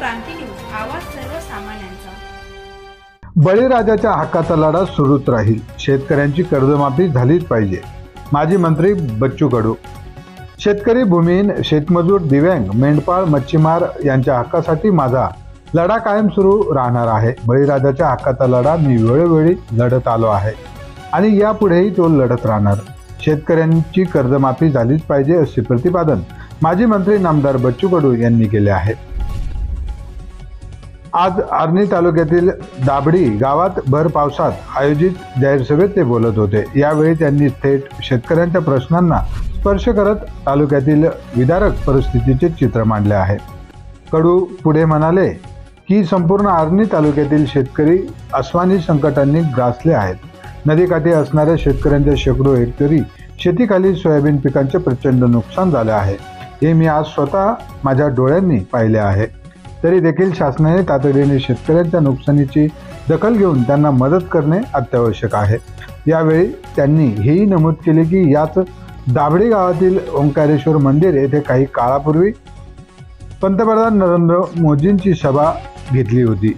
क्रांती news, आवाज सर्वसामान्यांचा। बळीराजाच्या हक्काचा लढा सुरूच राहील। शेतकऱ्यांची कर्जमाफी झालीच पाहिजे। माजी मंत्री बच्चू कडू। शेतकरी, भूमिहीन, शेतमजूर, दिव्यांग, मेंढपाळ, मच्छीमार यांच्या हक्कासाठी माझा लढा कायम सुरू राहणार आहे। बळीराजाच्या हक्काचा लढा मी वेळोवेळी लढत आलो आहे आणि यापुढेही तो लढत राहणार। शेतकऱ्यांची कर्जमाफी झालीच पाहिजे असे प्रतिपादन माजी मंत्री नामदार बच्चू कडू यांनी केले आहे। आज आर्णी तालुक्यातील दाभडी गावात भर पावसात आयोजित जाहीर सभेत ते बोलत होते। यावेळी त्यांनी थेट शेतकऱ्यांच्या प्रश्नांना स्पर्श करत तालुक्यातील विदारक परिस्थितीचे चित्र मांडले आहे। कडू पुढे म्हणाले की संपूर्ण आर्णी तालुक्यातील शेतकरी अस्मानी संकटांनी ग्रासले आहेत। नदीकाठी असणाऱ्या शेतकऱ्यांच्या शेकडो हेक्टरी शेतीखाली सोयाबीन पिकांचे प्रचंड नुकसान झाले आहे। हे मी आज स्वतः माझ्या डोळ्यांनी पाहिले आहे। तरी देखील शासनाने तातडीने शेतकऱ्यांच्या नुकसानीची दखल घेऊन त्यांना मदत करणे अत्यावश्यक आहे। यावेळी त्यांनी हेही नमूद केले की याच दाभडी गावातील ओंकारेश्वर मंदिर येथे काही काळापूर्वी पंतप्रधान नरेंद्र मोदींची सभा घेतली होती।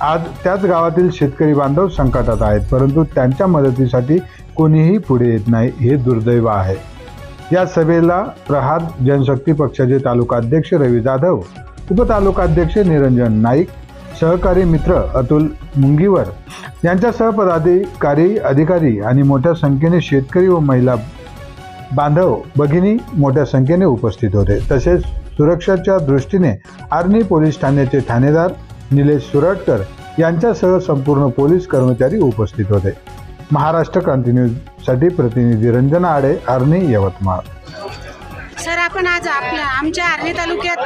आज त्याच गावातील शेतकरी बांधव संकटात आहेत, परंतु त्यांच्या मदतीसाठी कोणीही पुढे येत नाही, हे दुर्दैव आहे। या सभेला प्रहार जनशक्ती पक्षाचे तालुका अध्यक्ष रवी जाधव, उपतालुकाध्यक्ष निरंजन नाईक, सहकारी मित्र अतुल मुंगीवर यांच्यासह पदाधिकारी, अधिकारी आणि मोठ्या संख्येने शेतकरी व महिला बांधव भगिनी मोठ्या संख्येने उपस्थित होते। तसेच सुरक्षेच्या दृष्टीने आर्णी पोलीस ठाण्याचे ठाणेदार निलेश सुरटकर यांच्यासह संपूर्ण पोलीस कर्मचारी उपस्थित होते। महाराष्ट्र क्रांती न्यूज साठी प्रतिनिधी रंजना आडे, आर्णी, यवतमाळ। सर, आपण आज आमच्या आर्णी तालुक्यात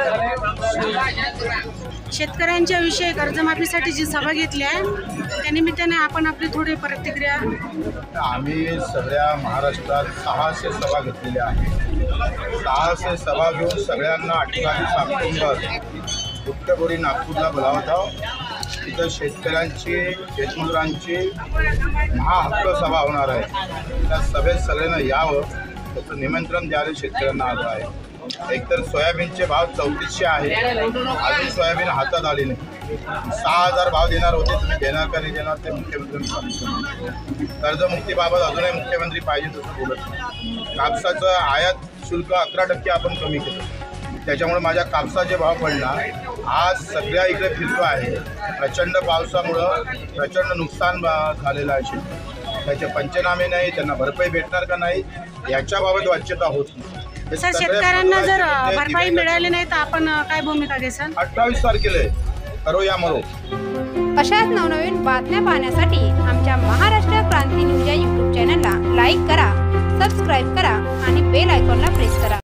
शेतकऱ्यांच्या विषयी कर्जमाफीसाठी जी सभा घेतली आहे त्या निमित्ताने आपण आपली थोडी प्रतिक्रिया। आम्ही सगळ्या महाराष्ट्रात 600 सभा घेतलेल्या आहेत। 600 सभा घेऊन सगळ्यांना 28 ऑक्टोबर उत्तरपुरी नागपूरला बोलावत आहोत। तिथं शेतकऱ्यांची, शेतमजुरांची महाहक्क सभा होणार आहे। त्या सभेत सगळ्यांना यावं त्याचं निमंत्रण द्यायला शेतकऱ्यांना आलं आहे। एकतर सोयाबीनचे भाव 3400 आहे, अजून सोयाबीन हातात आली नाही। 6000 भाव देणार होते, तुम्ही देणार का नाही देणार ते मुख्यमंत्र्यांनी सांगितलं। कर्जमुक्तीबाबत अजूनही मुख्यमंत्री पाहिजे तसं बोलत नाही। कापसाचं आयात शुल्क 11% आपण कमी केलं, त्याच्यामुळे माझ्या कापसाचे भाव पडणार। आज सगळ्या इकडे फिरतो आहे, प्रचंड पावसामुळं प्रचंड नुकसान झालेलं आहे। त्याचे पंचनामे नाही, त्यांना भरपाई भेटणार का नाही याच्याबाबत वाच्यता होत नाही। सर, शेतकऱ्यांना जर भरपाई मिळाली नाही तर आपण काय भूमिका घेसाल? 28 तारखेला करो या मरो। अशाच नवनवीन बातम्या पाहण्यासाठी आमच्या महाराष्ट्र क्रांती न्यूज या यूट्यूब चॅनलला लाईक करा, सबस्क्राईब करा आणि बेल आयकॉनला प्रेस करा।